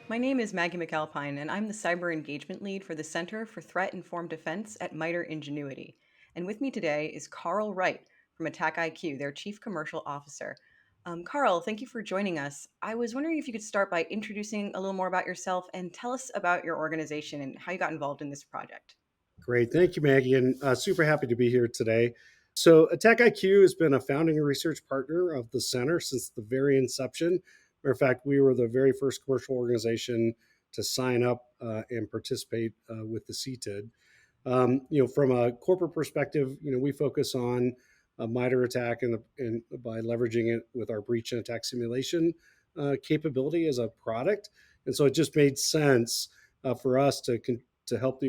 My name is Maggie McAlpine, and I'm the Cyber Engagement Lead for the Center for Threat Informed Defense at MITRE Engenuity. And with me today is Carl Wright from AttackIQ, their Chief Commercial Officer. Carl, thank you for joining us. I was wondering if you could start by introducing a little more about yourself and tell us about your organization and how you got involved in this project. Great. Thank you, Maggie, and super happy to be here today. So, AttackIQ has been a founding research partner of the center since the very inception. Matter of fact, we were the very first commercial organization to sign up and participate with the CTID. From a corporate perspective, we focus on a MITRE attack and by leveraging it with our breach and attack simulation capability as a product. And so it just made sense for us to help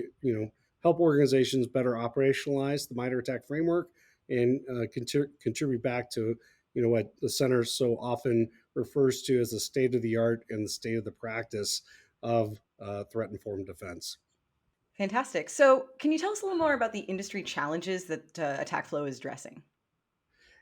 help organizations better operationalize the MITRE attack framework and contribute back to what the center so often refers to as the state of the art and the state of the practice of threat informed defense. Fantastic. So, can you tell us a little more about the industry challenges that AttackFlow is addressing?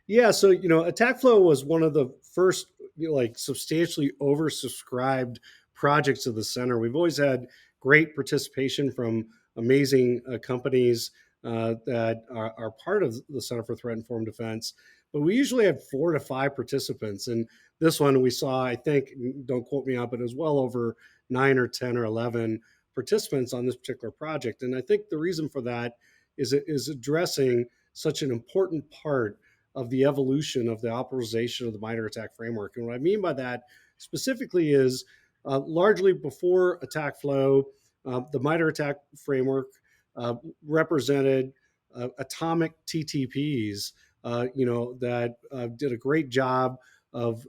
Yeah, so Attack Flow was one of the first like substantially oversubscribed projects of the center. We've always had great participation from amazing companies that are part of the Center for Threat Informed Defense, but we usually have 4 to 5 participants. And this one we saw, I think, don't quote me on, but it was well over 9 or 10 or 11 participants on this particular project. And I think the reason for that is it is addressing such an important part of the evolution of the operationalization of the MITRE ATT&CK framework. And what I mean by that specifically is largely before attack flow, the MITRE ATT&CK framework represented atomic TTPs, that did a great job of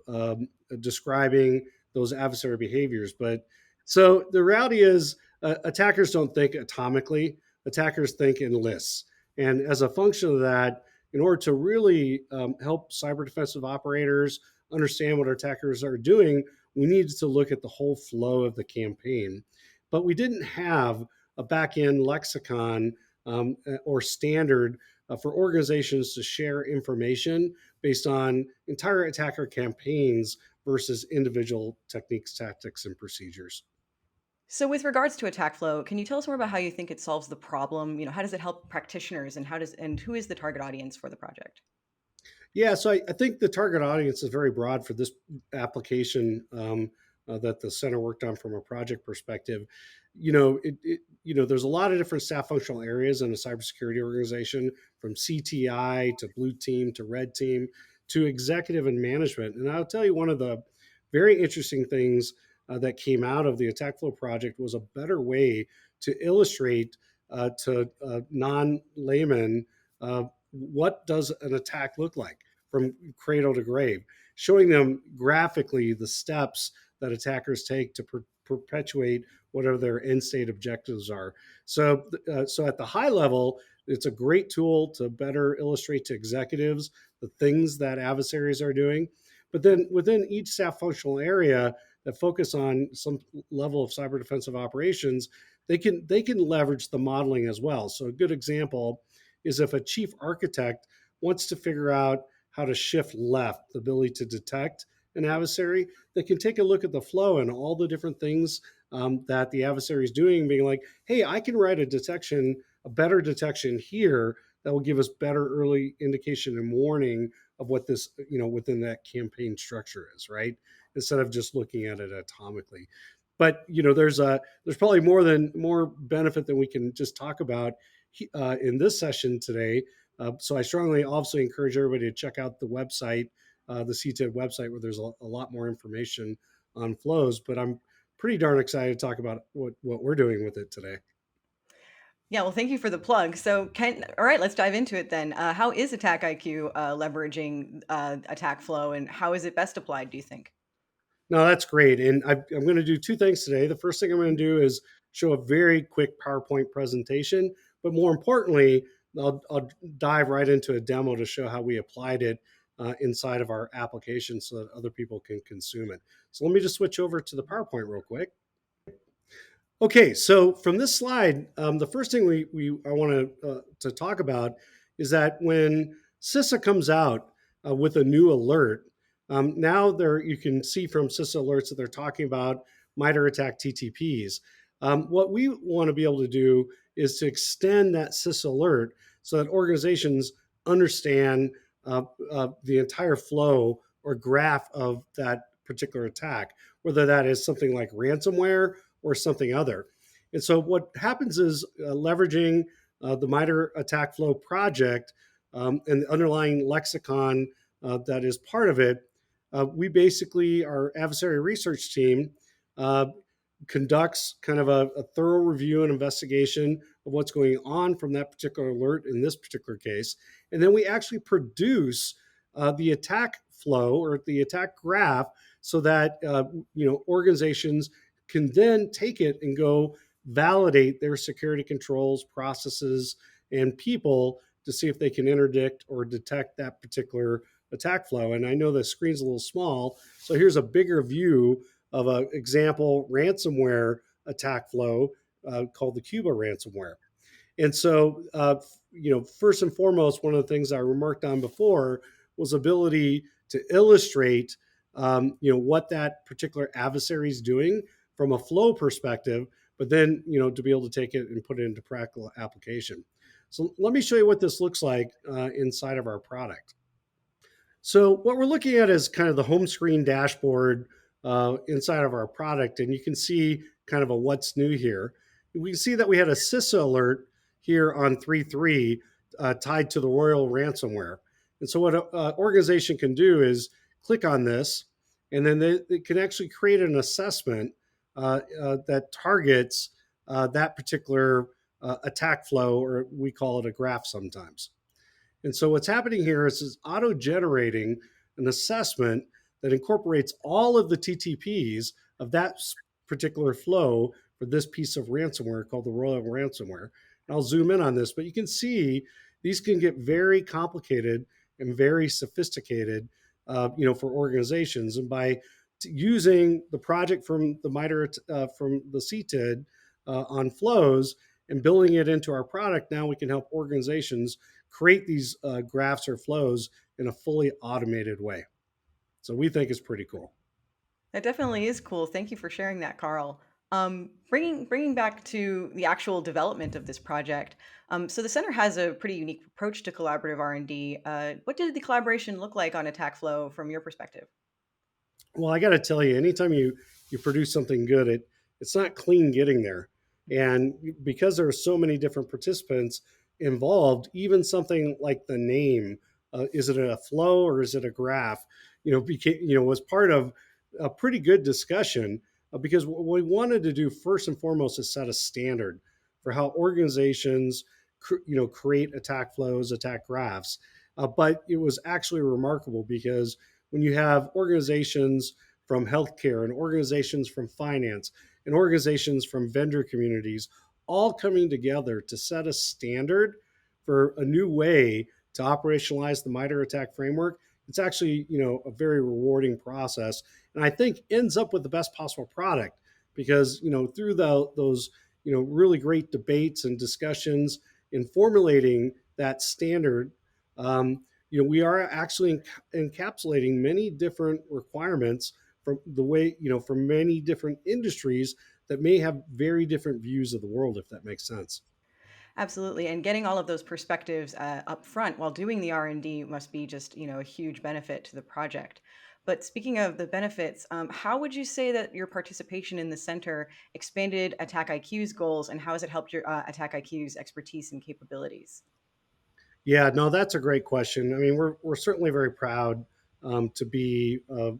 describing those adversary behaviors. But so the reality is, attackers don't think atomically; attackers think in lists. And as a function of that, in order to really help cyber defensive operators understand what our attackers are doing, we needed to look at the whole flow of the campaign. But we didn't have a back end lexicon or standard for organizations to share information based on entire attacker campaigns versus individual techniques, tactics, and procedures. So, with regards to AttackFlow, can you tell us more about how you think it solves the problem? How does it help practitioners, and who is the target audience for the project? Yeah, so I think the target audience is very broad for this application that the center worked on from a project perspective. There's a lot of different staff functional areas in a cybersecurity organization, from CTI to blue team to red team to executive and management. And I'll tell you, one of the very interesting things that came out of the Attack Flow project was a better way to illustrate to non laymen what does an attack look like from cradle to grave, showing them graphically the steps that attackers take to perpetuate whatever their end state objectives are. So at the high level, it's a great tool to better illustrate to executives the things that adversaries are doing. But then within each staff functional area that focus on some level of cyber defensive operations, they can leverage the modeling as well. So a good example is if a chief architect wants to figure out how to shift left, the ability to detect an adversary, they can take a look at the flow and all the different things that the adversary is doing, being like, hey, I can write a better detection here that will give us better early indication and warning of what this, within that campaign structure is, right? Instead of just looking at it atomically. But there's probably more benefit than we can just talk about in this session today. So I strongly also encourage everybody to check out the website, the CTID website, where there's a lot more information on flows. But I'm pretty darn excited to talk about what we're doing with it today. Yeah, well, thank you for the plug. So, all right, let's dive into it then. How is AttackIQ leveraging attack flow, and how is it best applied, do you think? No, that's great. And I'm going to do 2 things today. The first thing I'm going to do is show a very quick PowerPoint presentation, but more importantly, I'll dive right into a demo to show how we applied it inside of our application so that other people can consume it. So let me just switch over to the PowerPoint real quick. Okay, so from this slide, the first thing I want to talk about is that when CISA comes out with a new alert, now there you can see from CISA alerts that they're talking about MITRE ATT&CK TTPs. What we want to be able to do is to extend that sys alert so that organizations understand the entire flow or graph of that particular attack, whether that is something like ransomware or something other. And so what happens is leveraging the MITRE ATT&CK Flow project and the underlying lexicon that is part of it, we basically, our adversary research team, uh, conducts kind of a thorough review and investigation of what's going on from that particular alert in this particular case. And then we actually produce the attack flow or the attack graph so that organizations can then take it and go validate their security controls, processes, and people to see if they can interdict or detect that particular attack flow. And I know the screen's a little small, so here's a bigger view of an example ransomware attack flow called the Cuba ransomware. And so, first and foremost, one of the things I remarked on before was ability to illustrate, what that particular adversary is doing from a flow perspective, but then, to be able to take it and put it into practical application. So let me show you what this looks like inside of our product. So what we're looking at is kind of the home screen dashboard inside of our product, and you can see kind of a what's new here. We can see that we had a CISA alert here on 3.3 tied to the Royal ransomware. And so what an organization can do is click on this, and then they can actually create an assessment that targets that particular attack flow, or we call it a graph sometimes. And so what's happening here is it's auto-generating an assessment that incorporates all of the TTPs of that particular flow for this piece of ransomware called the Royal ransomware. And I'll zoom in on this, but you can see these can get very complicated and very sophisticated, for organizations. And by using the project from the MITRE, from the CTID on flows and building it into our product, now we can help organizations create these graphs or flows in a fully automated way. So we think it's pretty cool. That definitely is cool. Thank you for sharing that, Carl. Bringing back to the actual development of this project. So the center has a pretty unique approach to collaborative R&D. What did the collaboration look like on Attack Flow from your perspective? Well, I got to tell you, anytime you produce something good, it's not clean getting there, and because there are so many different participants involved, even something like the name, is it a flow or is it a graph? Was part of a pretty good discussion because what we wanted to do first and foremost is set a standard for how organizations, create attack flows, attack graphs. But it was actually remarkable because when you have organizations from healthcare and organizations from finance and organizations from vendor communities all coming together to set a standard for a new way to operationalize the MITRE ATT&CK framework, it's actually, a very rewarding process. And I think ends up with the best possible product because, through those, really great debates and discussions in formulating that standard, we are actually encapsulating many different requirements from the way, from many different industries that may have very different views of the world, if that makes sense. Absolutely, and getting all of those perspectives up front while doing the R&D must be just a huge benefit to the project. But speaking of the benefits, how would you say that your participation in the center expanded Attack IQ's goals, and how has it helped your Attack IQ's expertise and capabilities? Yeah, no, that's a great question. I mean, we're certainly very proud to be a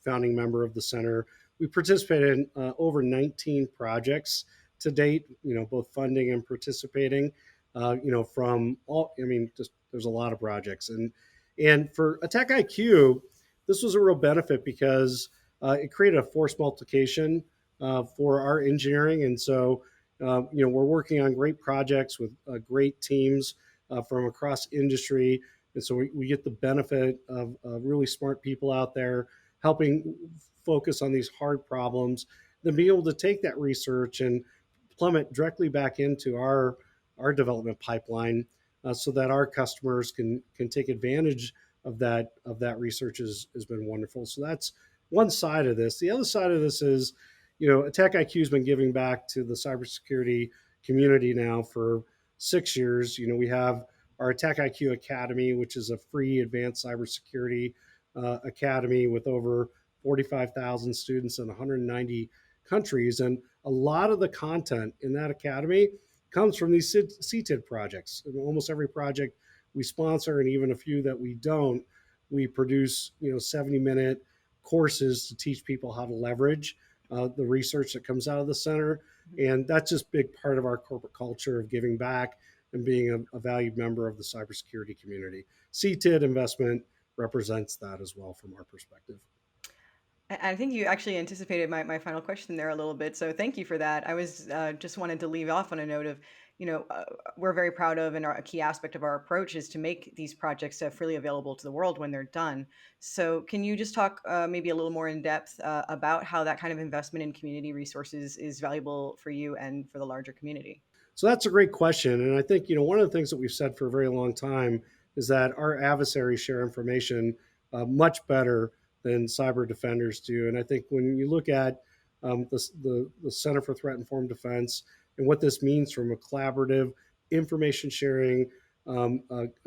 founding member of the center. We participated in over 19 projects to date. Both funding and participating. From all. I mean, just there's a lot of projects, and for Attack IQ, this was a real benefit because it created a force multiplication for our engineering, and so we're working on great projects with great teams from across industry. And so we get the benefit of really smart people out there helping focus on these hard problems, then be able to take that research and plummet directly back into our development pipeline so that our customers can take advantage of that research has been wonderful. So that's one side of this. The other side of this is, Attack IQ has been giving back to the cybersecurity community now for 6 years. We have our Attack IQ Academy, which is a free advanced cybersecurity academy with over 45,000 students in 190 countries. And a lot of the content in that academy comes from these CTID projects. And almost every project we sponsor, and even a few that we don't, we produce 70-minute courses to teach people how to leverage the research that comes out of the center. And that's just a big part of our corporate culture of giving back and being a valued member of the cybersecurity community. CTID investment represents that as well from our perspective. I think you actually anticipated my final question there a little bit, so thank you for that. I was just wanted to leave off on a note of, we're very proud of, and a key aspect of our approach is to make these projects freely available to the world when they're done. So, can you just talk maybe a little more in depth about how that kind of investment in community resources is valuable for you and for the larger community? So that's a great question. And I think, one of the things that we've said for a very long time is that our adversaries share information much better than cyber defenders do. And I think when you look at the Center for Threat Informed Defense and what this means from a collaborative information sharing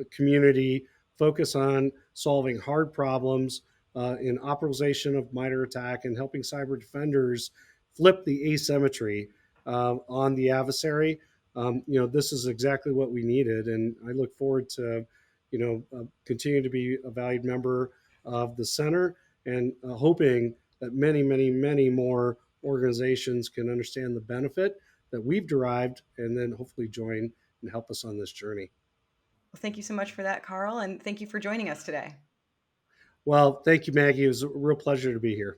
community, focus on solving hard problems in optimization of MITRE ATT&CK and helping cyber defenders flip the asymmetry on the adversary. This is exactly what we needed, and I look forward to, continue to be a valued member of the center, and hoping that many, many, many more organizations can understand the benefit that we've derived, and then hopefully join and help us on this journey. Well, thank you so much for that, Carl, and thank you for joining us today. Well, thank you, Maggie. It was a real pleasure to be here.